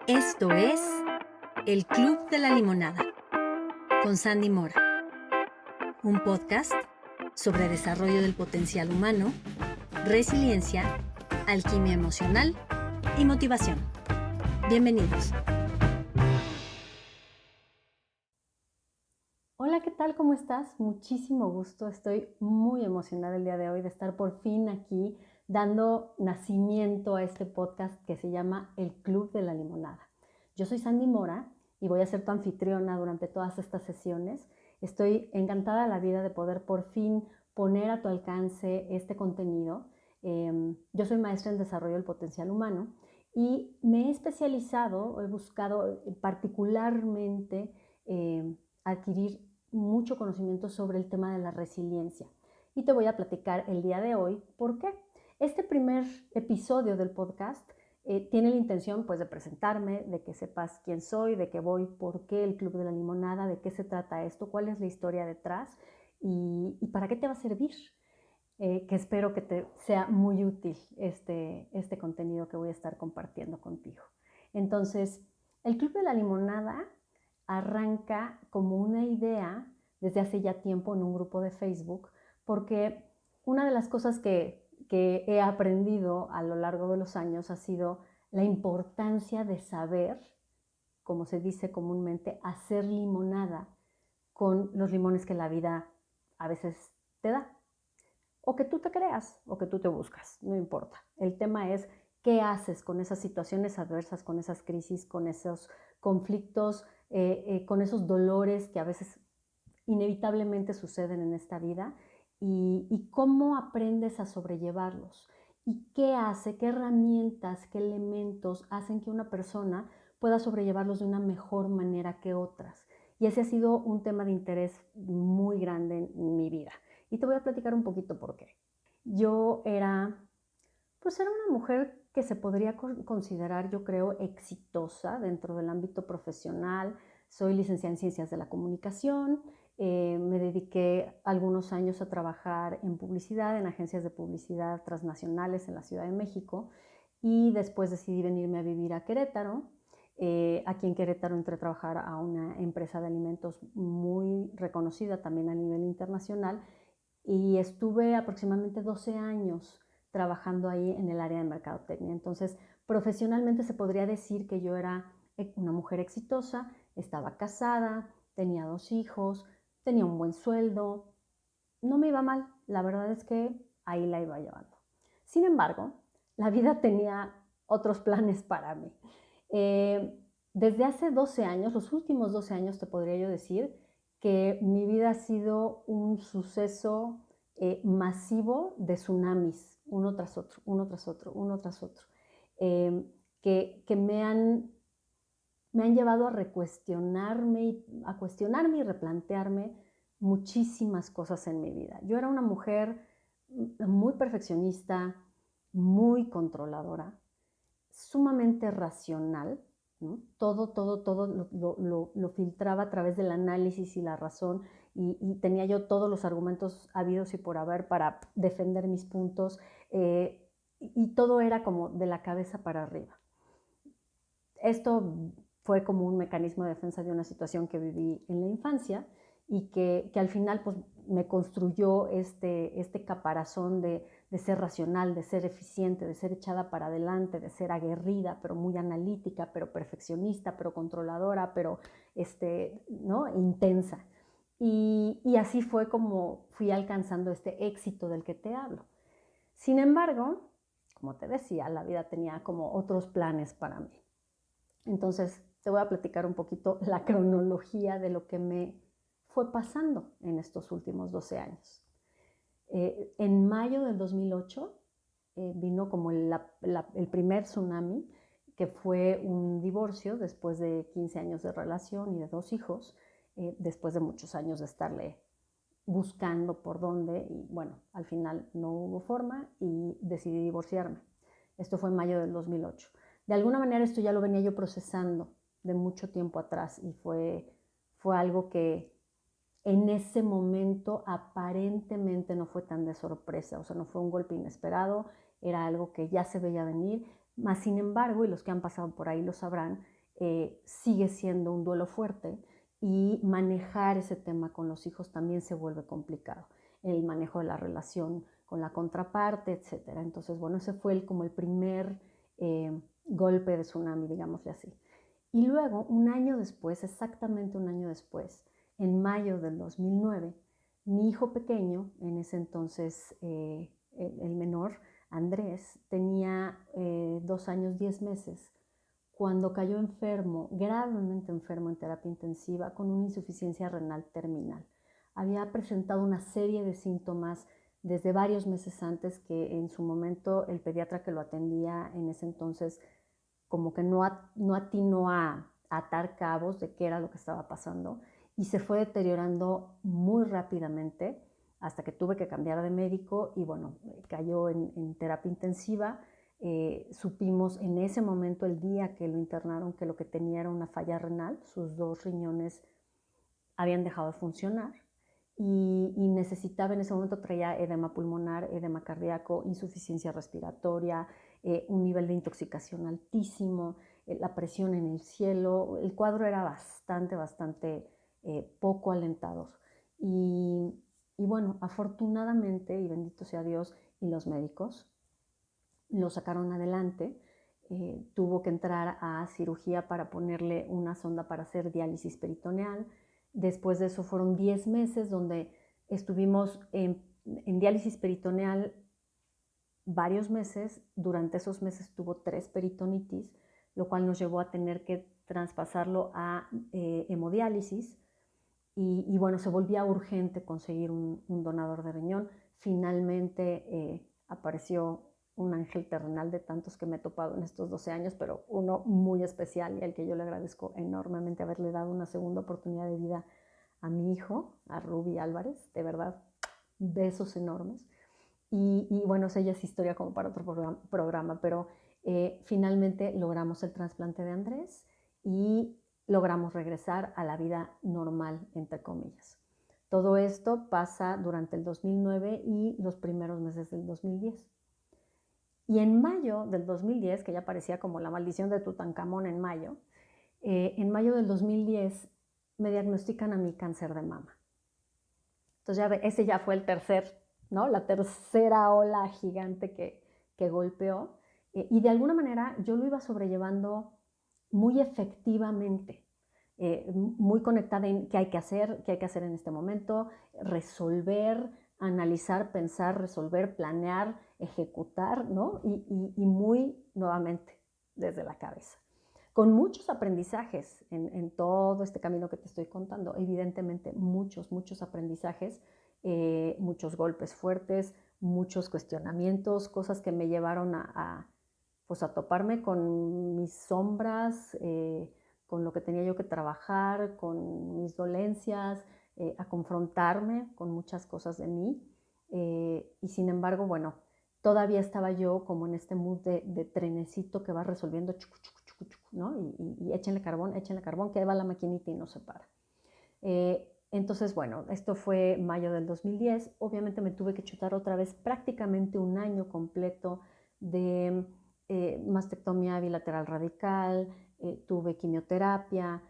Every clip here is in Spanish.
Esto es El Club de la Limonada con Sandy Mora, un podcast sobre desarrollo del potencial humano, resiliencia, alquimia emocional y motivación. Bienvenidos. Hola, ¿qué tal? ¿Cómo estás? Muchísimo gusto. Estoy muy emocionada el día de hoy de estar por fin aquí dando nacimiento a este podcast que se llama El Club de la Limonada. Yo soy Sandy Mora y voy a ser tu anfitriona durante todas estas sesiones. Estoy encantada de la vida de poder por fin poner a tu alcance este contenido. Yo soy maestra en desarrollo del potencial humano y me he especializado, he buscado particularmente adquirir mucho conocimiento sobre el tema de la resiliencia. Y te voy a platicar el día de hoy por qué. Este primer episodio del podcast tiene la intención pues de presentarme, de que sepas quién soy, de qué voy, por qué el Club de la Limonada, de qué se trata esto, cuál es la historia detrás y para qué te va a servir. Que espero que te sea muy útil este contenido que voy a estar compartiendo contigo. Entonces, el Club de la Limonada arranca como una idea desde hace ya tiempo en un grupo de Facebook, porque una de las cosas que he aprendido a lo largo de los años ha sido la importancia de saber, como se dice comúnmente, hacer limonada con los limones que la vida a veces te da. O que tú te creas, o que tú te buscas, no importa. El tema es qué haces con esas situaciones adversas, con esas crisis, con esos conflictos, con esos dolores que a veces inevitablemente suceden en esta vida y cómo aprendes a sobrellevarlos. Y qué hace, qué herramientas, qué elementos hacen que una persona pueda sobrellevarlos de una mejor manera que otras. Y ese ha sido un tema de interés muy grande en mi vida. Y te voy a platicar un poquito por qué. Yo era una mujer que se podría considerar, yo creo, exitosa dentro del ámbito profesional. Soy licenciada en Ciencias de la Comunicación. Me dediqué algunos años a trabajar en publicidad, en agencias de publicidad transnacionales en la Ciudad de México. Y después decidí venirme a vivir a Querétaro. Aquí en Querétaro entré a trabajar a una empresa de alimentos muy reconocida también a nivel internacional y estuve aproximadamente 12 años trabajando ahí en el área de mercadotecnia. Entonces, profesionalmente se podría decir que yo era una mujer exitosa, estaba casada, tenía 2 hijos, tenía un buen sueldo, no me iba mal, la verdad es que ahí la iba llevando. Sin embargo, la vida tenía otros planes para mí. Eh, Desde hace 12 años, los últimos 12 años te podría yo decir que mi vida ha sido un suceso masivo de tsunamis, uno tras otro, uno tras otro, uno tras otro, eh, que me han llevado a cuestionarme y replantearme muchísimas cosas en mi vida. Yo era una mujer muy perfeccionista, muy controladora, sumamente racional, ¿no? Todo lo filtraba a través del análisis y la razón y tenía yo todos los argumentos habidos y por haber para defender mis puntos y todo era como de la cabeza para arriba. Esto fue como un mecanismo de defensa de una situación que viví en la infancia y que al final pues, me construyó este caparazón de ser racional, de ser eficiente, de ser echada para adelante, de ser aguerrida, pero muy analítica, pero perfeccionista, pero controladora, pero ¿no? Intensa. Y así fue como fui alcanzando este éxito del que te hablo. Sin embargo, como te decía, la vida tenía como otros planes para mí. Entonces, te voy a platicar un poquito la cronología de lo que me fue pasando en estos últimos 12 años. En mayo del 2008 vino como el primer tsunami, que fue un divorcio después de 15 años de relación y de 2 hijos, después de muchos años de estarle buscando por dónde y bueno, al final no hubo forma y decidí divorciarme. Esto fue en mayo del 2008. De alguna manera esto ya lo venía yo procesando de mucho tiempo atrás y fue algo que en ese momento aparentemente no fue tan de sorpresa, o sea, no fue un golpe inesperado, era algo que ya se veía venir, más sin embargo, y los que han pasado por ahí lo sabrán, sigue siendo un duelo fuerte y manejar ese tema con los hijos también se vuelve complicado. El manejo de la relación con la contraparte, etcétera. Entonces, bueno, ese fue como el primer golpe de tsunami, digámosle así. Y luego, un año después, exactamente un año después, en mayo del 2009, mi hijo pequeño, en ese entonces el menor, Andrés, tenía 2 años, 10 meses, cuando cayó enfermo, gravemente enfermo en terapia intensiva con una insuficiencia renal terminal. Había presentado una serie de síntomas desde varios meses antes que en su momento el pediatra que lo atendía en ese entonces como que no atinó a atar cabos de qué era lo que estaba pasando y se fue deteriorando muy rápidamente hasta que tuve que cambiar de médico y bueno, cayó en terapia intensiva. Supimos en ese momento, el día que lo internaron, que lo que tenía era una falla renal, sus 2 riñones habían dejado de funcionar y necesitaba, en ese momento traía edema pulmonar, edema cardíaco, insuficiencia respiratoria, un nivel de intoxicación altísimo, la presión en el cielo. El cuadro era bastante poco alentador. Y bueno, afortunadamente, y bendito sea Dios y los médicos, lo sacaron adelante. Tuvo que entrar a cirugía para ponerle una sonda para hacer diálisis peritoneal. Después de eso fueron 10 meses donde estuvimos en diálisis peritoneal varios meses. Durante esos meses tuvo 3 peritonitis, lo cual nos llevó a tener que traspasarlo a hemodiálisis. Y bueno, se volvía urgente conseguir un donador de riñón. Finalmente apareció un ángel terrenal de tantos que me he topado en estos 12 años, pero uno muy especial y al que yo le agradezco enormemente haberle dado una segunda oportunidad de vida a mi hijo, a Ruby Álvarez. De verdad, besos enormes. Y bueno, esa ya es historia como para otro programa, pero finalmente logramos el trasplante de Andrés y logramos regresar a la vida normal, entre comillas. Todo esto pasa durante el 2009 y los primeros meses del 2010. Y en mayo del 2010, que ya parecía como la maldición de Tutankamón en mayo del 2010 me diagnostican a mí cáncer de mama. Entonces ese ya fue el tercer, ¿no? La tercera ola gigante que golpeó. Y de alguna manera yo lo iba sobrellevando muy efectivamente, muy conectada en qué hay que hacer en este momento, resolver, analizar, pensar, resolver, planear, ejecutar, ¿no? Y muy nuevamente desde la cabeza. Con muchos aprendizajes en todo este camino que te estoy contando, evidentemente muchos aprendizajes, muchos golpes fuertes, muchos cuestionamientos, cosas que me llevaron pues a toparme con mis sombras, con lo que tenía yo que trabajar, con mis dolencias, a confrontarme con muchas cosas de mí. Y sin embargo, bueno, todavía estaba yo como en este mood de trenecito que va resolviendo, chucu, chucu, chucu, chucu, ¿no? Y échenle carbón, que ahí va la maquinita y no se para. Entonces, bueno, esto fue mayo del 2010. Obviamente me tuve que chutar otra vez prácticamente un año completo de mastectomía bilateral radical, tuve quimioterapia,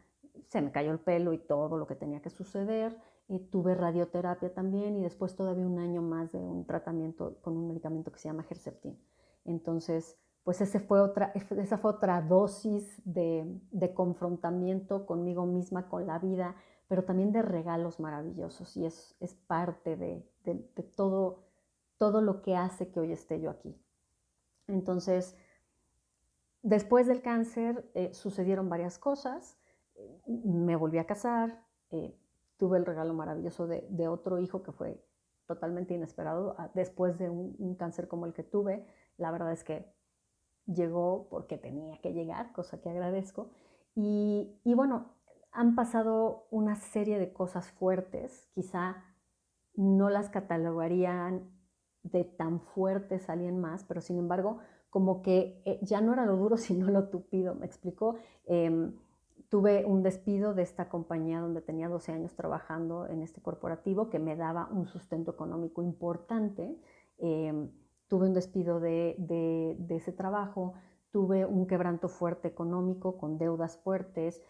se me cayó el pelo y todo lo que tenía que suceder. Tuve radioterapia también y después todavía un año más de un tratamiento con un medicamento que se llama Herceptin. Entonces, pues esa fue otra dosis de confrontamiento conmigo misma, con la vida, pero también de regalos maravillosos y es parte de todo lo que hace que hoy esté yo aquí. Entonces, después del cáncer sucedieron varias cosas. Me volví a casar, tuve el regalo maravilloso de otro hijo que fue totalmente inesperado. Después de un cáncer como el que tuve, la verdad es que llegó porque tenía que llegar, cosa que agradezco. Y bueno, han pasado una serie de cosas fuertes, quizá no las catalogarían de tan fuertes alguien más, pero sin embargo, como que ya no era lo duro, sino lo tupido, ¿me explicó? Tuve un despido de esta compañía donde tenía 12 años trabajando en este corporativo que me daba un sustento económico importante. Tuve un despido de ese trabajo, tuve un quebranto fuerte económico con deudas fuertes,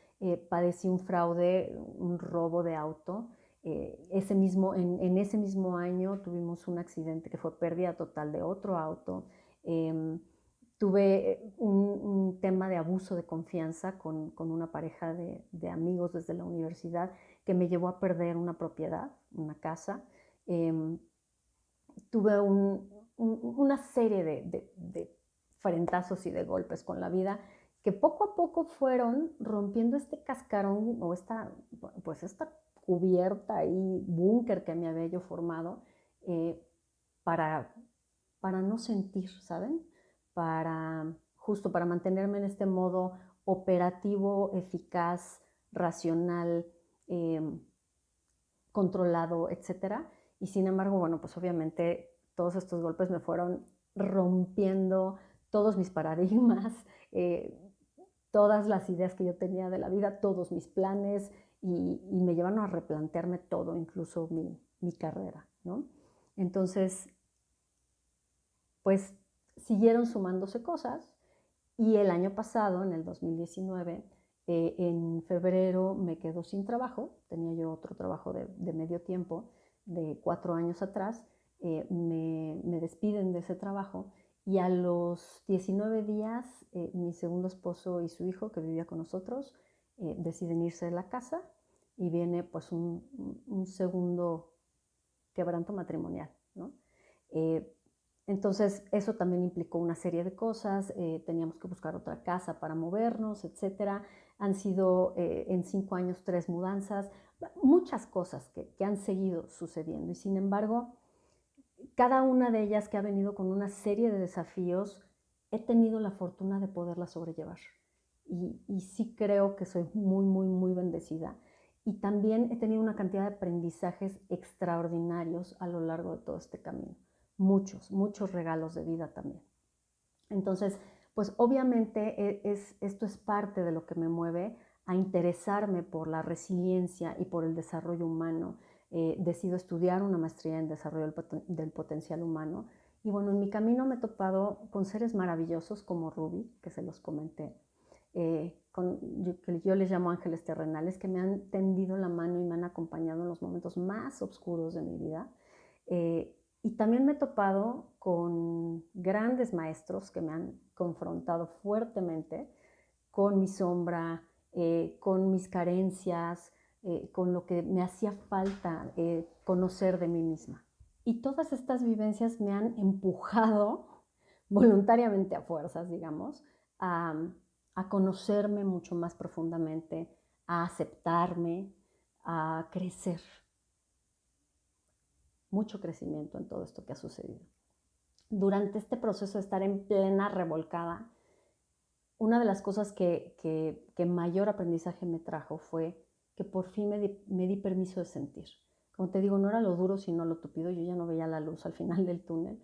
padecí un fraude, un robo de auto. En ese mismo año tuvimos un accidente que fue pérdida total de otro auto. Eh, Tuve un tema de abuso de confianza con una pareja de amigos desde la universidad que me llevó a perder una propiedad, una casa. Eh, Tuve una serie de frentazos y de golpes con la vida que poco a poco fueron rompiendo este cascarón o esta cubierta y búnker que me había yo formado eh, para, para no sentir, ¿saben? Justo para mantenerme en este modo operativo, eficaz, racional, eh, controlado, etcétera. Y sin embargo, bueno, pues obviamente todos estos golpes me fueron rompiendo todos mis paradigmas, eh, todas las ideas que yo tenía de la vida, todos mis planes y me llevaron a replantearme todo, incluso mi carrera, ¿no? Entonces, pues siguieron sumándose cosas y el año pasado, en el 2019, en febrero me quedo sin trabajo, tenía yo otro trabajo de medio tiempo de 4 años atrás, me despiden de ese trabajo y a los 19 días mi segundo esposo y su hijo que vivía con nosotros deciden irse de la casa y viene pues un segundo quebranto matrimonial, ¿no? Eh, entonces, eso también implicó una serie de cosas, teníamos que buscar otra casa para movernos, etcétera. Han sido en 5 años 3 mudanzas, muchas cosas que han seguido sucediendo y sin embargo, cada una de ellas que ha venido con una serie de desafíos, he tenido la fortuna de poderla sobrellevar. Y sí creo que soy muy, muy, muy bendecida. Y también he tenido una cantidad de aprendizajes extraordinarios a lo largo de todo este camino. Muchos, muchos regalos de vida también. Entonces, pues obviamente esto es parte de lo que me mueve a interesarme por la resiliencia y por el desarrollo humano. Decido estudiar una maestría en desarrollo del potencial humano. Y bueno, en mi camino me he topado con seres maravillosos como Ruby, que se los comenté, que yo les llamo ángeles terrenales, que me han tendido la mano y me han acompañado en los momentos más oscuros de mi vida. Y también me he topado con grandes maestros que me han confrontado fuertemente con mi sombra, con mis carencias, con lo que me hacía falta conocer de mí misma. Y todas estas vivencias me han empujado voluntariamente a fuerzas, digamos, a, a conocerme mucho más profundamente, a aceptarme, a crecer. Mucho crecimiento en todo esto que ha sucedido. Durante este proceso de estar en plena revolcada, una de las cosas que mayor aprendizaje me trajo fue que por fin me di permiso de sentir. Como te digo, no era lo duro sino lo tupido, yo ya no veía la luz al final del túnel.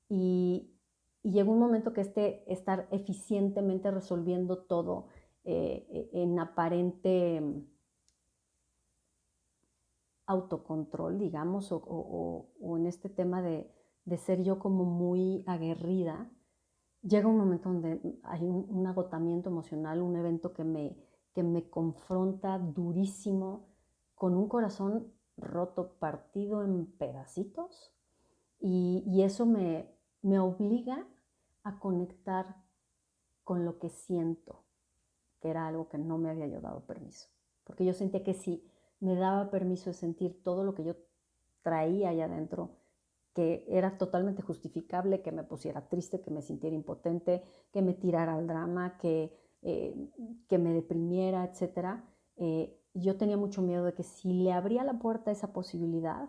Y llegó un momento que estar eficientemente resolviendo todo en aparente autocontrol, digamos, o en este tema de ser yo como muy aguerrida, llega un momento donde hay un agotamiento emocional, un evento que me confronta durísimo, con un corazón roto, partido en pedacitos, y eso me obliga a conectar con lo que siento, que era algo que no me había yo dado permiso. Porque yo sentía que si me daba permiso de sentir todo lo que yo traía allá adentro, que era totalmente justificable que me pusiera triste, que me sintiera impotente, que me tirara al drama, que me deprimiera, etc. Yo tenía mucho miedo de que si le abría la puerta a esa posibilidad,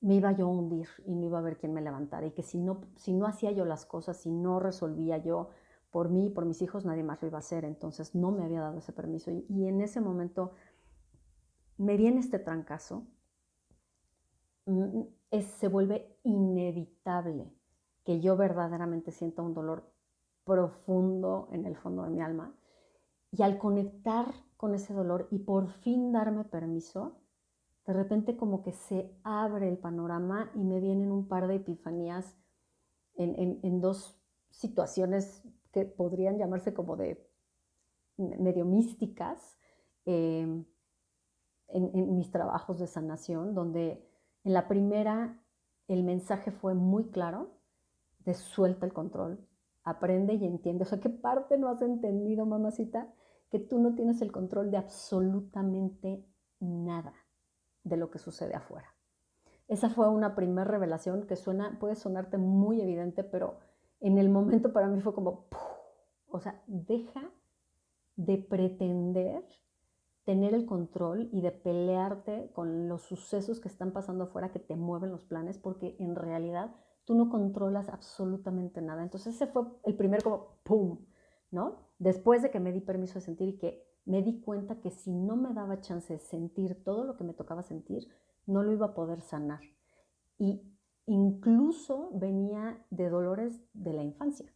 me iba yo a hundir y no iba a haber quien me levantara. Y que si no hacía yo las cosas, si no resolvía yo por mí y por mis hijos, nadie más lo iba a hacer. Entonces no me había dado ese permiso. Y en ese momento me viene este trancazo. Se vuelve inevitable que yo verdaderamente sienta un dolor profundo en el fondo de mi alma. Y al conectar con ese dolor y por fin darme permiso, de repente como que se abre el panorama y me vienen un par de epifanías en dos situaciones que podrían llamarse como de medio místicas en mis trabajos de sanación, donde en la primera el mensaje fue muy claro de suelta el control, aprende y entiende. O sea, ¿qué parte no has entendido, mamacita? Que tú no tienes el control de absolutamente nada de lo que sucede afuera. Esa fue una primera revelación que puede sonarte muy evidente, pero en el momento para mí fue como, ¡puf! O sea, deja de pretender tener el control y de pelearte con los sucesos que están pasando afuera que te mueven los planes, porque en realidad tú no controlas absolutamente nada. Entonces ese fue el primer como ¡pum!, ¿no? Después de que me di permiso de sentir y que me di cuenta que si no me daba chance de sentir todo lo que me tocaba sentir, no lo iba a poder sanar. Y incluso venía de dolores de la infancia,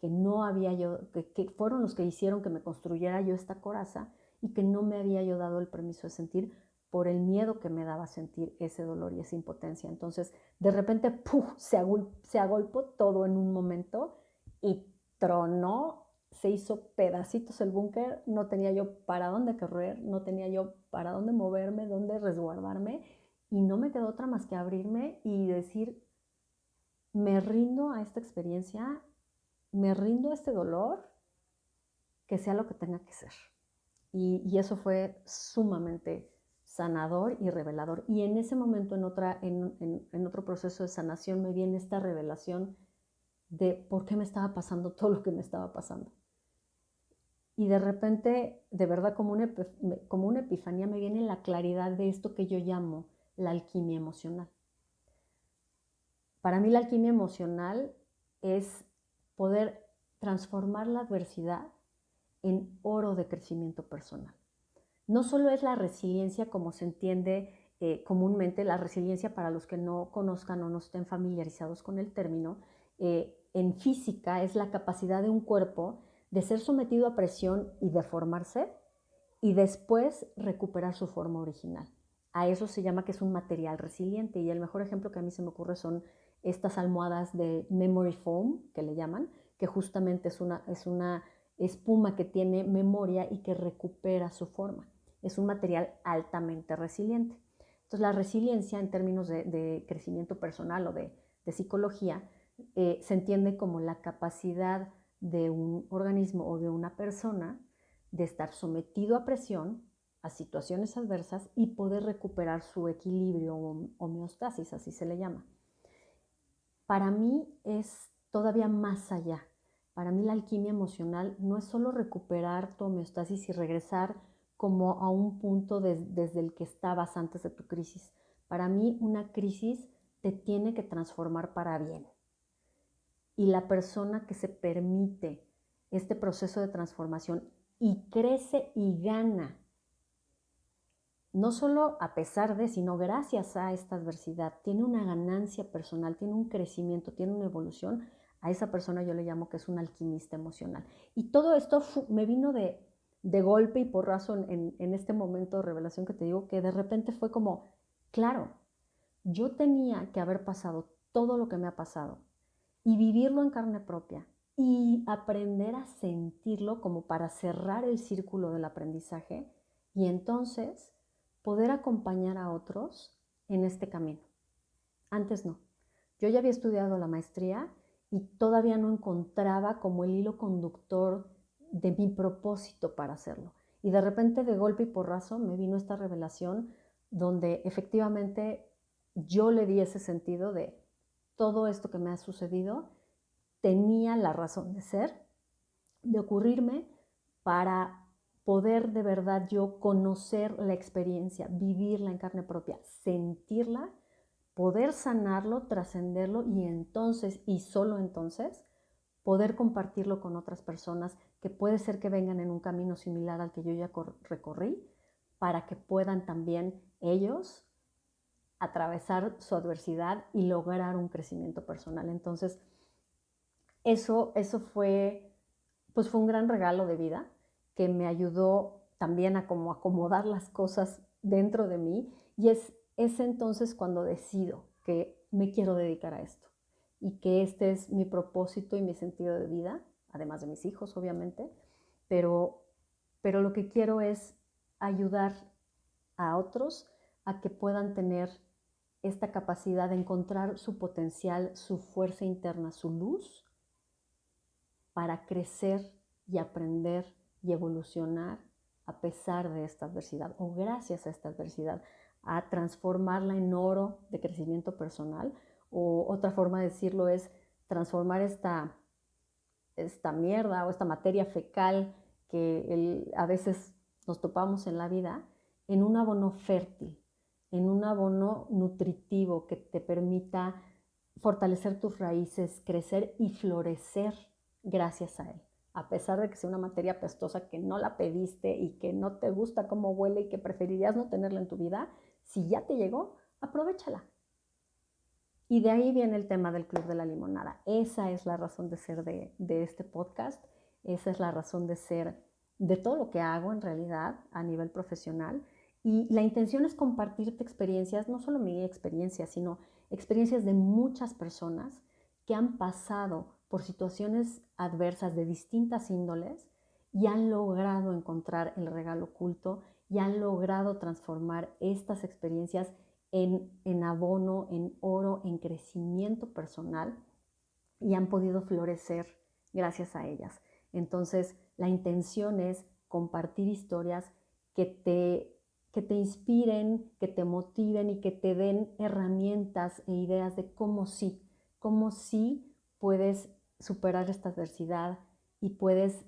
que no había yo, que fueron los que hicieron que me construyera yo esta coraza y que no me había yo dado el permiso de sentir por el miedo que me daba sentir ese dolor y esa impotencia. Entonces, de repente, ¡puf!, se agolpó todo en un momento y tronó, se hizo pedacitos el búnker, no tenía yo para dónde correr, no tenía yo para dónde moverme, dónde resguardarme, y no me quedó otra más que abrirme y decir, me rindo a esta experiencia, me rindo a este dolor, que sea lo que tenga que ser. Y eso fue sumamente sanador y revelador. Y en ese momento, en otro proceso de sanación, me viene esta revelación de por qué me estaba pasando todo lo que me estaba pasando. Y de repente, de verdad, como una epifanía, me viene la claridad de esto que yo llamo la alquimia emocional. Para mí la alquimia emocional es poder transformar la adversidad en oro de crecimiento personal. No solo es la resiliencia como se entiende comúnmente, la resiliencia para los que no conozcan o no estén familiarizados con el término, en física es la capacidad de un cuerpo de ser sometido a presión y deformarse y después recuperar su forma original. A eso se llama que es un material resiliente, y el mejor ejemplo que a mí se me ocurre son estas almohadas de memory foam, que le llaman, que justamente es una espuma que tiene memoria y que recupera su forma. Es un material altamente resiliente. Entonces la resiliencia en términos de crecimiento personal o de psicología se entiende como la capacidad de un organismo o de una persona de estar sometido a presión, a situaciones adversas, y poder recuperar su equilibrio o homeostasis, así se le llama. Para mí es todavía más allá. Para mí la alquimia emocional no es solo recuperar tu homeostasis y regresar como a un punto desde el que estabas antes de tu crisis. Para mí una crisis te tiene que transformar para bien. Y la persona que se permite este proceso de transformación y crece y gana, no solo a pesar de, sino gracias a esta adversidad, tiene una ganancia personal, tiene un crecimiento, tiene una evolución, a esa persona yo le llamo que es un alquimista emocional. Y todo esto me vino de golpe y porrazo en este momento de revelación que te digo, que de repente fue como, claro, yo tenía que haber pasado todo lo que me ha pasado y vivirlo en carne propia y aprender a sentirlo como para cerrar el círculo del aprendizaje y entonces poder acompañar a otros en este camino. Antes no. Yo ya había estudiado la maestría y todavía no encontraba como el hilo conductor de mi propósito para hacerlo. Y de repente, de golpe y porrazo, me vino esta revelación donde efectivamente yo le di ese sentido de todo esto que me ha sucedido tenía la razón de ser, de ocurrirme para poder de verdad yo conocer la experiencia, vivirla en carne propia, sentirla, poder sanarlo, trascenderlo y entonces, y solo entonces, poder compartirlo con otras personas que puede ser que vengan en un camino similar al que yo ya recorrí, para que puedan también ellos atravesar su adversidad y lograr un crecimiento personal. Entonces, eso fue, pues fue un gran regalo de vida que me ayudó también a como acomodar las cosas dentro de mí, y es entonces cuando decido que me quiero dedicar a esto y que este es mi propósito y mi sentido de vida, además de mis hijos, obviamente, pero lo que quiero es ayudar a otros a que puedan tener esta capacidad de encontrar su potencial, su fuerza interna, su luz, para crecer y aprender y evolucionar a pesar de esta adversidad o gracias a esta adversidad, a transformarla en oro de crecimiento personal. O otra forma de decirlo es transformar esta mierda o esta materia fecal que a veces nos topamos en la vida en un abono fértil, en un abono nutritivo que te permita fortalecer tus raíces, crecer y florecer gracias a él. A pesar de que sea una materia pestosa que no la pediste y que no te gusta cómo huele y que preferirías no tenerla en tu vida, si ya te llegó, aprovéchala. Y de ahí viene el tema del Club de la Limonada. Esa es la razón de ser de este podcast. Esa es la razón de ser de todo lo que hago en realidad a nivel profesional. Y la intención es compartirte experiencias, no solo mi experiencia, sino experiencias de muchas personas que han pasado por situaciones adversas de distintas índoles y han logrado encontrar el regalo oculto y han logrado transformar estas experiencias en abono, en oro, en crecimiento personal y han podido florecer gracias a ellas. Entonces, la intención es compartir historias que te inspiren, que te motiven y que te den herramientas e ideas de cómo sí puedes superar esta adversidad y puedes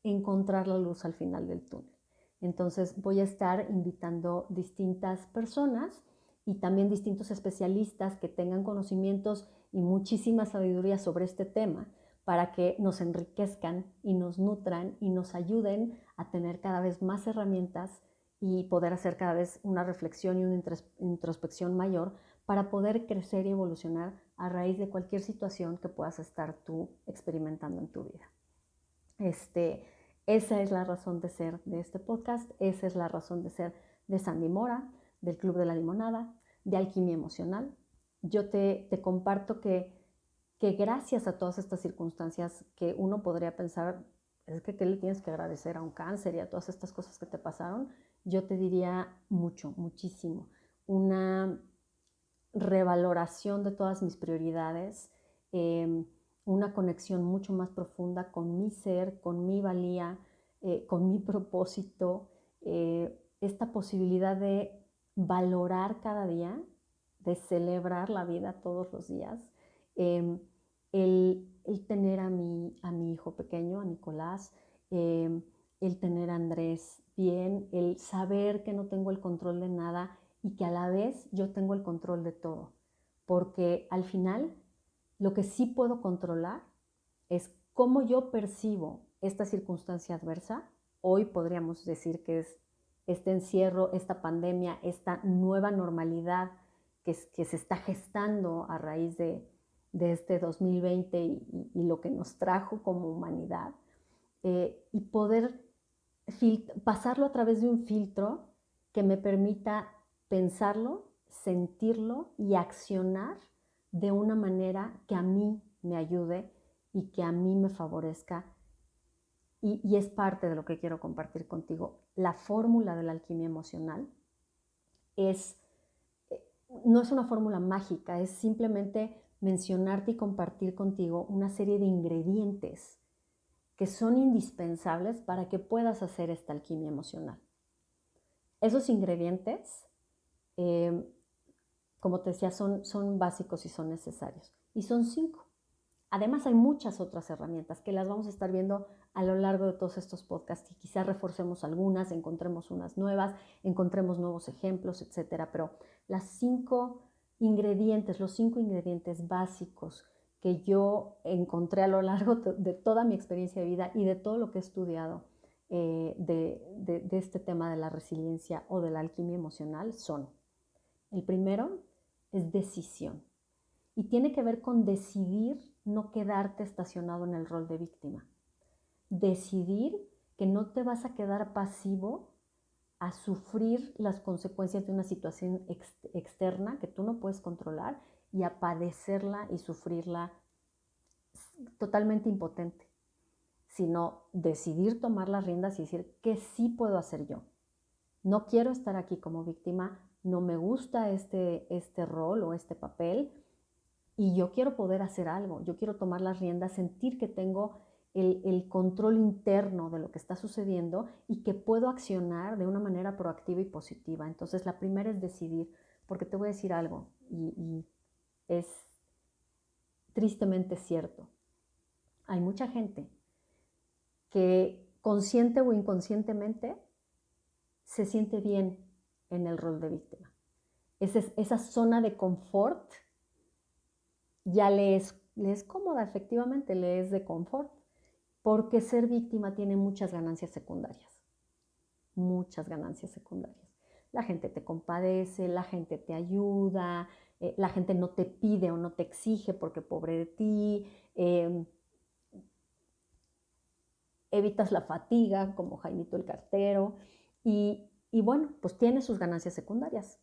encontrar la luz al final del túnel. Entonces voy a estar invitando distintas personas y también distintos especialistas que tengan conocimientos y muchísima sabiduría sobre este tema para que nos enriquezcan y nos nutran y nos ayuden a tener cada vez más herramientas y poder hacer cada vez una reflexión y una introspección mayor para poder crecer y evolucionar a raíz de cualquier situación que puedas estar tú experimentando en tu vida. Esa es la razón de ser de este podcast, esa es la razón de ser de Sandy Mora, del Club de la Limonada, de Alquimia Emocional. Yo te comparto que gracias a todas estas circunstancias que uno podría pensar, es que ¿qué le tienes que agradecer a un cáncer y a todas estas cosas que te pasaron? Yo te diría mucho, muchísimo. Una revaloración de todas mis prioridades, una conexión mucho más profunda con mi ser, con mi valía, con mi propósito, esta posibilidad de valorar cada día, de celebrar la vida todos los días, el tener a mi hijo pequeño, a Nicolás, el tener a Andrés bien, el saber que no tengo el control de nada y que a la vez yo tengo el control de todo, porque al final lo que sí puedo controlar es cómo yo percibo esta circunstancia adversa. Hoy podríamos decir que es este encierro, esta pandemia, esta nueva normalidad que se está gestando a raíz de este 2020 y lo que nos trajo como humanidad, y poder pasarlo a través de un filtro que me permita pensarlo, sentirlo y accionar de una manera que a mí me ayude y que a mí me favorezca. Y es parte de lo que quiero compartir contigo. La fórmula de la alquimia emocional no es una fórmula mágica, es simplemente mencionarte y compartir contigo una serie de ingredientes que son indispensables para que puedas hacer esta alquimia emocional. Esos ingredientes, como te decía, son básicos y son necesarios. Y son 5. Además, hay muchas otras herramientas que las vamos a estar viendo a lo largo de todos estos podcasts y quizás reforcemos algunas, encontremos unas nuevas, encontremos nuevos ejemplos, etc. Pero los 5 ingredientes básicos que yo encontré a lo largo de toda mi experiencia de vida y de todo lo que he estudiado de este tema de la resiliencia o de la alquimia emocional son: el primero es decisión. Y tiene que ver con decidir no quedarte estacionado en el rol de víctima. Decidir que no te vas a quedar pasivo a sufrir las consecuencias de una situación externa que tú no puedes controlar y a padecerla y sufrirla totalmente impotente, sino decidir tomar las riendas y decir, ¿qué sí puedo hacer yo? No quiero estar aquí como víctima, no me gusta este rol o este papel y yo quiero poder hacer algo, yo quiero tomar las riendas, sentir que tengo el control interno de lo que está sucediendo y que puedo accionar de una manera proactiva y positiva. Entonces la primera es decidir, porque te voy a decir algo y es tristemente cierto. Hay mucha gente que consciente o inconscientemente se siente bien en el rol de víctima. Esa zona de confort ya le es cómoda, efectivamente, le es de confort, porque ser víctima tiene muchas ganancias secundarias, muchas ganancias secundarias. La gente te compadece, la gente te ayuda, la gente no te pide o no te exige porque pobre de ti, evitas la fatiga como Jaimito el cartero y bueno, pues tiene sus ganancias secundarias.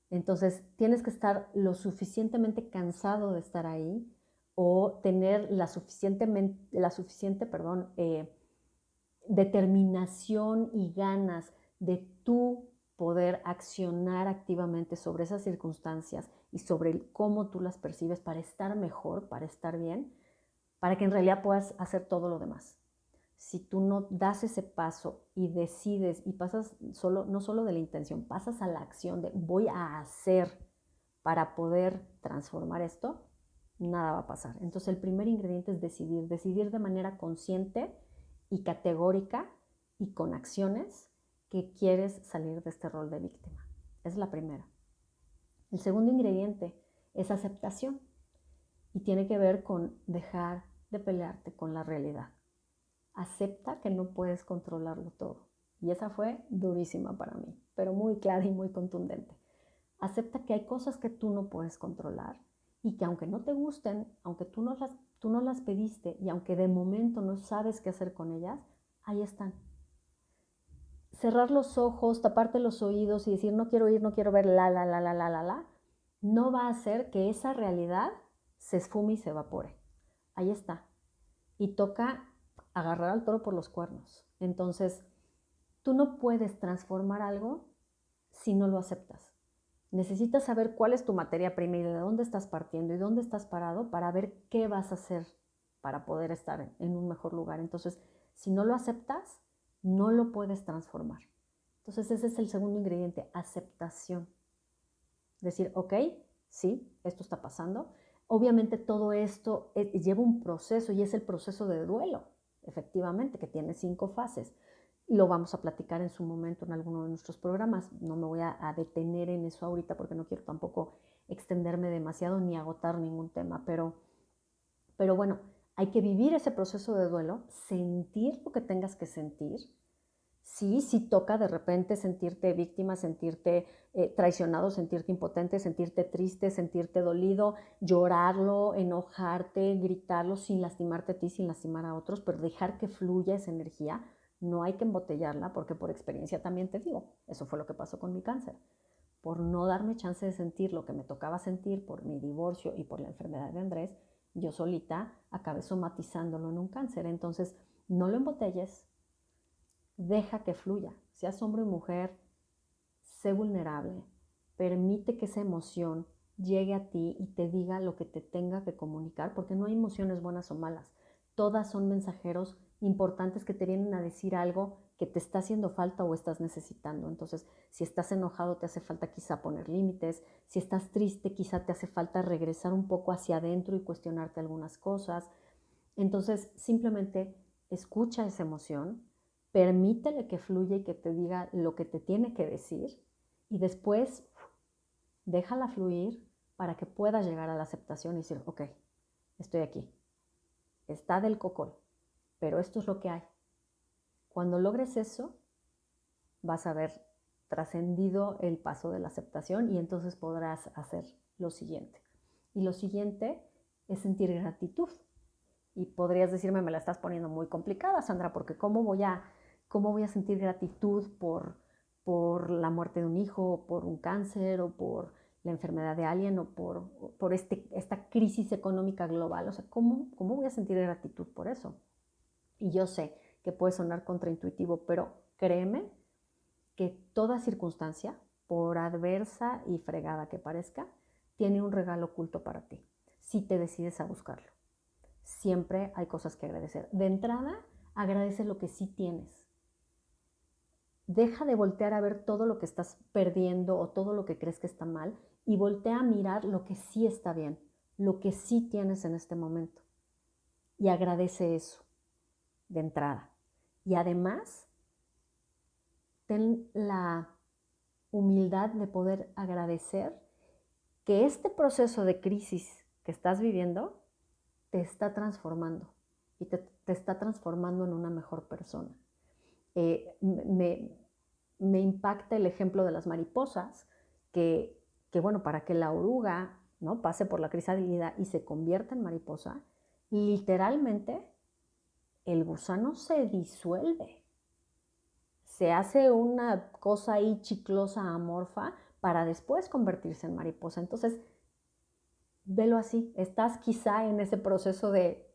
Entonces tienes que estar lo suficientemente cansado de estar ahí o tener la suficiente determinación y ganas de tú poder accionar activamente sobre esas circunstancias y sobre cómo tú las percibes para estar mejor, para estar bien, para que en realidad puedas hacer todo lo demás. Si tú no das ese paso y decides y pasas no solo de la intención, pasas a la acción de voy a hacer para poder transformar esto, nada va a pasar. Entonces el primer ingrediente es decidir de manera consciente y categórica y con acciones que quieres salir de este rol de víctima. Esa es la primera. El segundo ingrediente es aceptación y tiene que ver con dejar de pelearte con la realidad. Acepta que no puedes controlarlo todo. Y esa fue durísima para mí, pero muy clara y muy contundente. Acepta que hay cosas que tú no puedes controlar y que aunque no te gusten, aunque tú no las pediste y aunque de momento no sabes qué hacer con ellas, ahí están. Cerrar los ojos, taparte los oídos y decir no quiero oír, no quiero ver, no va a hacer que esa realidad se esfume y se evapore. Ahí está. Y toca agarrar al toro por los cuernos. Entonces, tú no puedes transformar algo si no lo aceptas. Necesitas saber cuál es tu materia prima y de dónde estás partiendo y dónde estás parado para ver qué vas a hacer para poder estar en un mejor lugar. Entonces, si no lo aceptas, no lo puedes transformar. Entonces, ese es el segundo ingrediente, aceptación. Decir, ok, sí, esto está pasando. Obviamente todo esto lleva un proceso y es el proceso de duelo, efectivamente, que tiene 5 fases. Lo vamos a platicar en su momento en alguno de nuestros programas. No me voy a detener en eso ahorita porque no quiero tampoco extenderme demasiado ni agotar ningún tema, pero bueno, hay que vivir ese proceso de duelo, sentir lo que tengas que sentir. Sí toca de repente sentirte víctima, sentirte traicionado, sentirte impotente, sentirte triste, sentirte dolido, llorarlo, enojarte, gritarlo sin lastimarte a ti, sin lastimar a otros, pero dejar que fluya esa energía. No hay que embotellarla porque por experiencia también te digo, eso fue lo que pasó con mi cáncer. Por no darme chance de sentir lo que me tocaba sentir por mi divorcio y por la enfermedad de Andrés, yo solita acabé somatizándolo en un cáncer. Entonces, no lo embotelles, deja que fluya, seas hombre o mujer, sé vulnerable, permite que esa emoción llegue a ti y te diga lo que te tenga que comunicar, porque no hay emociones buenas o malas, todas son mensajeros importantes que te vienen a decir algo que te está haciendo falta o estás necesitando. Entonces, si estás enojado, te hace falta quizá poner límites, si estás triste, quizá te hace falta regresar un poco hacia adentro y cuestionarte algunas cosas. Entonces, simplemente escucha esa emoción, permítele que fluya y que te diga lo que te tiene que decir y después déjala fluir para que puedas llegar a la aceptación y decir, ok, estoy aquí, está del cocol, pero esto es lo que hay. Cuando logres eso, vas a haber trascendido el paso de la aceptación y entonces podrás hacer lo siguiente. Y lo siguiente es sentir gratitud. Y podrías decirme, me la estás poniendo muy complicada, Sandra, porque ¿cómo voy a sentir gratitud por la muerte de un hijo, o por un cáncer, o por la enfermedad de alguien o por esta crisis económica global. O sea, ¿cómo voy a sentir gratitud por eso? Y yo sé que puede sonar contraintuitivo, pero créeme que toda circunstancia, por adversa y fregada que parezca, tiene un regalo oculto para ti, si te decides a buscarlo. Siempre hay cosas que agradecer. De entrada, agradece lo que sí tienes. Deja de voltear a ver todo lo que estás perdiendo o todo lo que crees que está mal y voltea a mirar lo que sí está bien, lo que sí tienes en este momento. Y agradece eso de entrada. Y además, ten la humildad de poder agradecer que este proceso de crisis que estás viviendo te está transformando y te está transformando en una mejor persona. Me impacta el ejemplo de las mariposas, que bueno, para que la oruga, ¿no?, pase por la crisalidad y se convierta en mariposa, literalmente el gusano se disuelve. Se hace una cosa ahí chiclosa, amorfa, para después convertirse en mariposa. Entonces, velo así, estás quizá en ese proceso de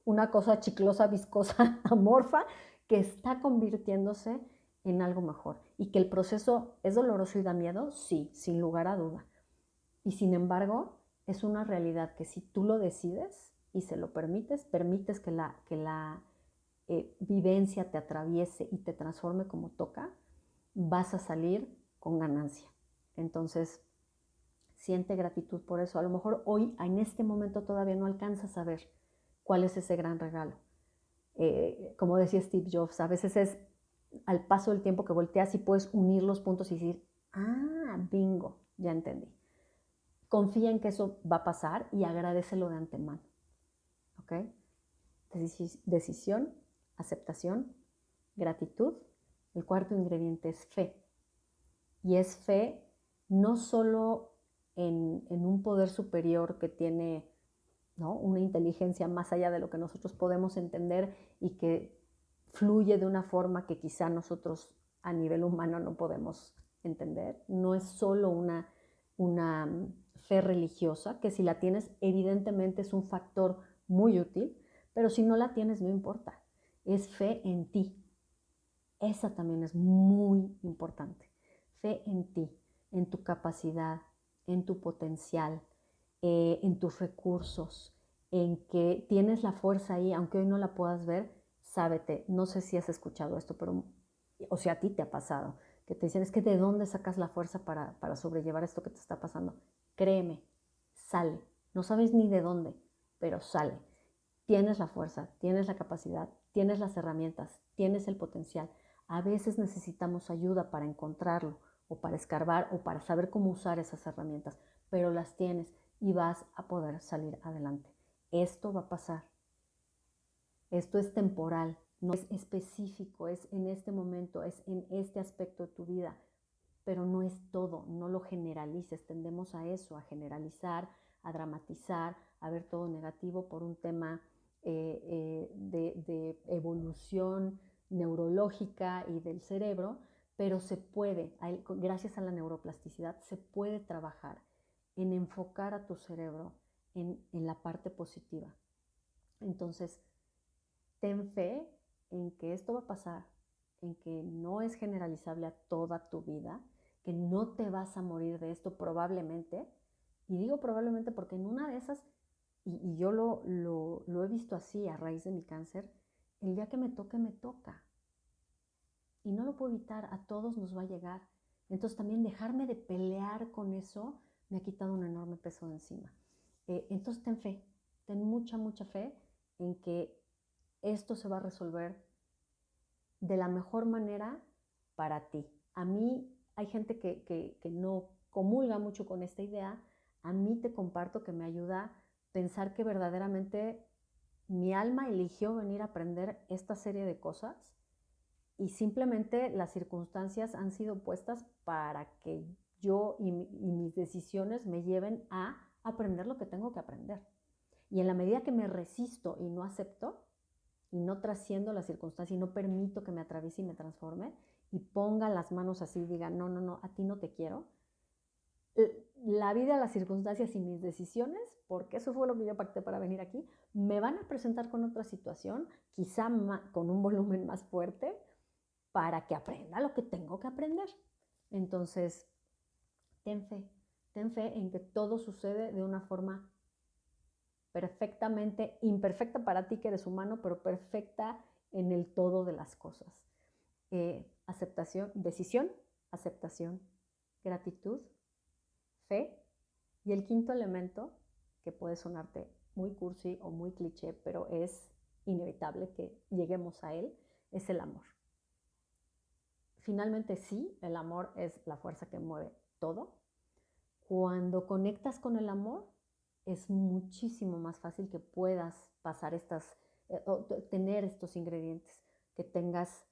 una cosa chiclosa, viscosa, amorfa, que está convirtiéndose en algo mejor. Y que el proceso es doloroso y da miedo, sí, sin lugar a duda. Y sin embargo, es una realidad que si tú lo decides y se lo permites que la vivencia te atraviese y te transforme como toca, vas a salir con ganancia. Entonces, siente gratitud por eso. A lo mejor hoy, en este momento, todavía no alcanzas a ver cuál es ese gran regalo. Como decía Steve Jobs, a veces es al paso del tiempo que volteas y puedes unir los puntos y decir, bingo, ya entendí. Confía en que eso va a pasar y agradécelo de antemano. ¿Ok? Decisión, aceptación, gratitud. El cuarto ingrediente es fe. Y es fe no solo en un poder superior que tiene, ¿no?, una inteligencia más allá de lo que nosotros podemos entender y que fluye de una forma que quizá nosotros a nivel humano no podemos entender. No es solo una fe religiosa, que si la tienes evidentemente es un factor muy útil, pero si no la tienes no importa. Es fe en ti. Esa también es muy importante. Fe en ti, en tu capacidad, en tu potencial, en tus recursos, en que tienes la fuerza ahí, aunque hoy no la puedas ver, sábete. No sé si has escuchado esto, pero, o sea, a ti te ha pasado, que te dicen, es que ¿de dónde sacas la fuerza para sobrellevar esto que te está pasando? Créeme, sale. No sabes ni de dónde, pero sale. Tienes la fuerza, tienes la capacidad, tienes las herramientas, tienes el potencial. A veces necesitamos ayuda para encontrarlo o para escarbar o para saber cómo usar esas herramientas, pero las tienes y vas a poder salir adelante. Esto va a pasar. Esto es temporal, no es específico, es en este momento, es en este aspecto de tu vida, pero no es todo, no lo generalices. Tendemos a eso, a generalizar, a dramatizar, a ver todo negativo por un tema de evolución neurológica y del cerebro, pero se puede, gracias a la neuroplasticidad, se puede trabajar en enfocar a tu cerebro en la parte positiva. Entonces, ten fe en que esto va a pasar, en que no es generalizable a toda tu vida, que no te vas a morir de esto probablemente. Y digo probablemente porque en una de esas, y yo lo he visto así a raíz de mi cáncer, el día que me toque, me toca. Y no lo puedo evitar, a todos nos va a llegar. Entonces también dejarme de pelear con eso me ha quitado un enorme peso de encima. Entonces ten fe, ten mucha, mucha fe en que esto se va a resolver de la mejor manera para ti. A mí hay gente que no comulga mucho con esta idea. A mí te comparto que me ayuda a pensar que verdaderamente mi alma eligió venir a aprender esta serie de cosas y simplemente las circunstancias han sido puestas para que yo y mis decisiones me lleven a aprender lo que tengo que aprender. Y en la medida que me resisto y no acepto, y no trasciendo la circunstancia y no permito que me atraviese y me transforme y ponga las manos así y diga, no, a ti no te quiero, la vida, las circunstancias y mis decisiones, porque eso fue lo que yo pacté para venir aquí, me van a presentar con otra situación, quizá con un volumen más fuerte, para que aprenda lo que tengo que aprender. Entonces, ten fe en que todo sucede de una forma perfectamente imperfecta para ti que eres humano, pero perfecta en el todo de las cosas. Aceptación, decisión, aceptación, gratitud, fe, y el quinto elemento, que puede sonarte muy cursi o muy cliché, pero es inevitable que lleguemos a él, es el amor. Finalmente sí, el amor es la fuerza que mueve todo. Cuando conectas con el amor, es muchísimo más fácil que puedas pasar tener estos ingredientes, que tengas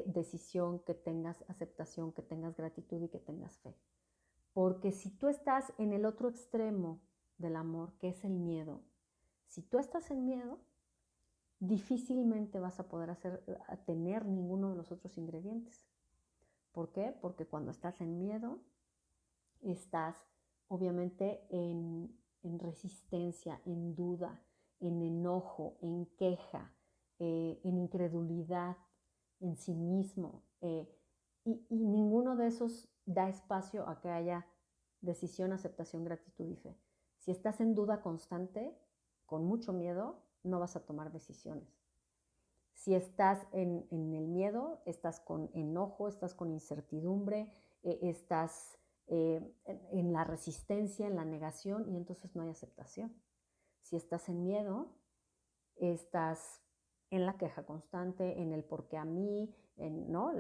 decisión, que tengas aceptación, que tengas gratitud y que tengas fe. Porque si tú estás en el otro extremo del amor, que es el miedo, si tú estás en miedo, difícilmente vas a poder tener ninguno de los otros ingredientes. ¿Por qué? Porque cuando estás en miedo, estás obviamente en resistencia, en duda, en enojo, en queja, en incredulidad, en cinismo. Y ninguno de esos da espacio a que haya decisión, aceptación, gratitud y fe. Si estás en duda constante, con mucho miedo, no vas a tomar decisiones. Si estás en el miedo, estás con enojo, estás con incertidumbre, estás en la resistencia, en la negación, y entonces no hay aceptación. Si estás en miedo, estás en la queja constante, en el por qué a mí, ¿no?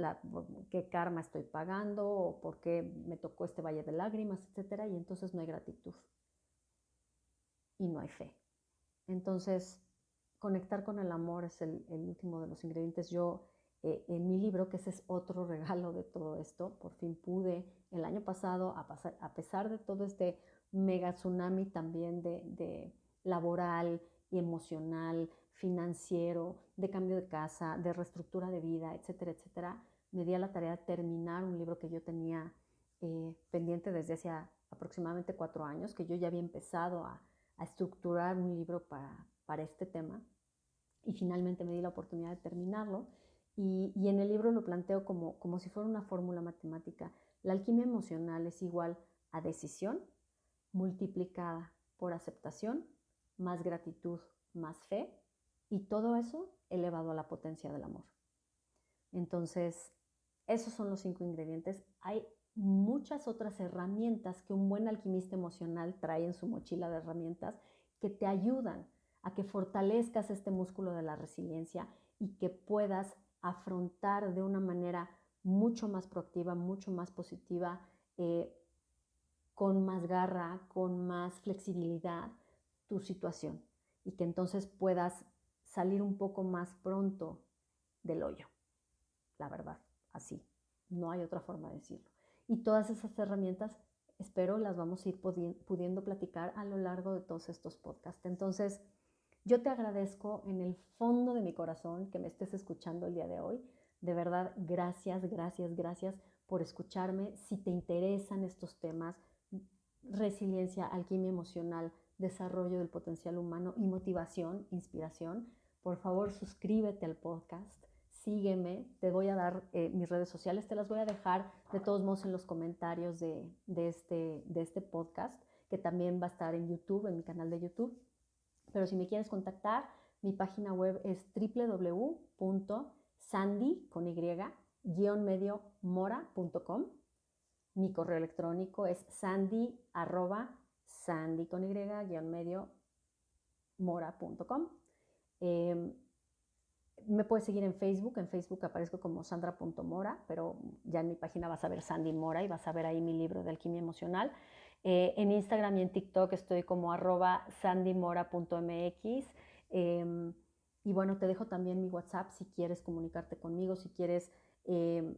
Qué karma estoy pagando, o por qué me tocó este valle de lágrimas, etc. Y entonces no hay gratitud y no hay fe. Entonces, conectar con el amor es el último de los ingredientes. Yo, en mi libro, que ese es otro regalo de todo esto, por fin pude el año pasado, a pesar de todo este mega tsunami también de laboral y emocional, financiero, de cambio de casa, de reestructura de vida, etcétera, etcétera, me di a la tarea de terminar un libro que yo tenía pendiente desde hace aproximadamente 4 años, que yo ya había empezado a estructurar un libro para este tema, y finalmente me di la oportunidad de terminarlo, y en el libro lo planteo como si fuera una fórmula matemática. La alquimia emocional es igual a decisión multiplicada por aceptación, más gratitud, más fe, y todo eso elevado a la potencia del amor. Entonces, esos son los 5 ingredientes. Hay muchas otras herramientas que un buen alquimista emocional trae en su mochila de herramientas que te ayudan a que fortalezcas este músculo de la resiliencia y que puedas afrontar de una manera mucho más proactiva, mucho más positiva, con más garra, con más flexibilidad tu situación, y que entonces puedas salir un poco más pronto del hoyo. La verdad, así, no hay otra forma de decirlo. Y todas esas herramientas, espero, las vamos a ir pudiendo platicar a lo largo de todos estos podcasts. Entonces, yo te agradezco en el fondo de mi corazón que me estés escuchando el día de hoy. De verdad, gracias, gracias, gracias por escucharme. Si te interesan estos temas, resiliencia, alquimia emocional, desarrollo del potencial humano y motivación, inspiración, por favor suscríbete al podcast, sígueme, te voy a dar mis redes sociales, te las voy a dejar de todos modos en los comentarios de este podcast, que también va a estar en YouTube, en mi canal de YouTube. Pero si me quieres contactar, mi página web es www.sandy-mora.com. Mi correo electrónico es sandy@mora.com. Me puedes seguir en Facebook aparezco como sandra.mora, pero ya en mi página vas a ver Sandy Mora y vas a ver ahí mi libro de alquimia emocional. En Instagram y en TikTok estoy como @sandymora.mx. Y bueno, te dejo también mi WhatsApp si quieres comunicarte conmigo, si quieres que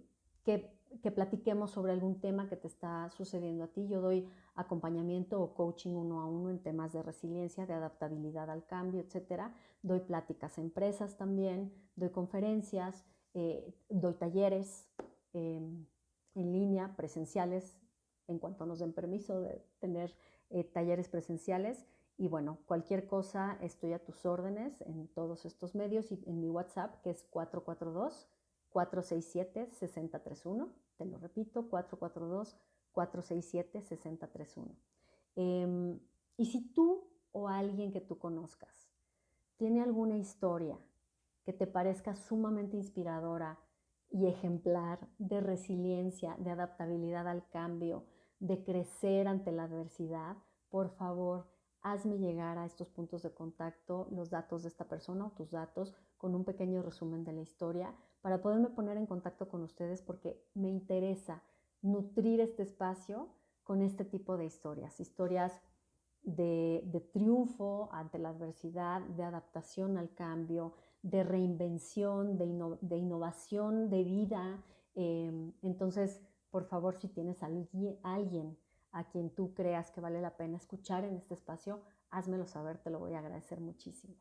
platiquemos sobre algún tema que te está sucediendo a ti. Yo doy acompañamiento o coaching 1 a 1 en temas de resiliencia, de adaptabilidad al cambio, etc. Doy pláticas a empresas también, doy conferencias, doy talleres en línea, presenciales, en cuanto nos den permiso de tener talleres presenciales. Y bueno, cualquier cosa estoy a tus órdenes en todos estos medios y en mi WhatsApp, que es 442-467-6031. Te lo repito, 442-467-6031. Y si tú o alguien que tú conozcas tiene alguna historia que te parezca sumamente inspiradora y ejemplar de resiliencia, de adaptabilidad al cambio, de crecer ante la adversidad, por favor, hazme llegar a estos puntos de contacto los datos de esta persona o tus datos con un pequeño resumen de la historia para poderme poner en contacto con ustedes, porque me interesa nutrir este espacio con este tipo de historias de triunfo ante la adversidad, de adaptación al cambio, de reinvención, de innovación, de vida. Entonces, por favor, si tienes alguien a quien tú creas que vale la pena escuchar en este espacio, házmelo saber, te lo voy a agradecer muchísimo.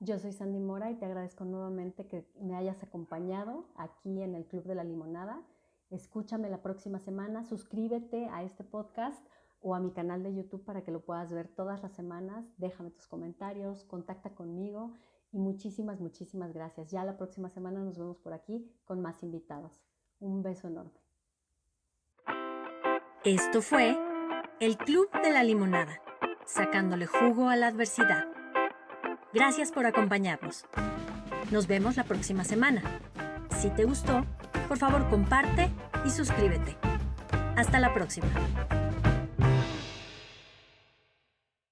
Yo soy Sandy Mora y te agradezco nuevamente que me hayas acompañado aquí en el Club de la Limonada. Escúchame la próxima semana, suscríbete a este podcast o a mi canal de YouTube para que lo puedas ver todas las semanas. Déjame tus comentarios, contacta conmigo y muchísimas, muchísimas gracias. Ya la próxima semana nos vemos por aquí con más invitados. Un beso enorme. Esto fue el Club de la Limonada, sacándole jugo a la adversidad. Gracias por acompañarnos. Nos vemos la próxima semana. Si te gustó, por favor comparte y suscríbete. Hasta la próxima.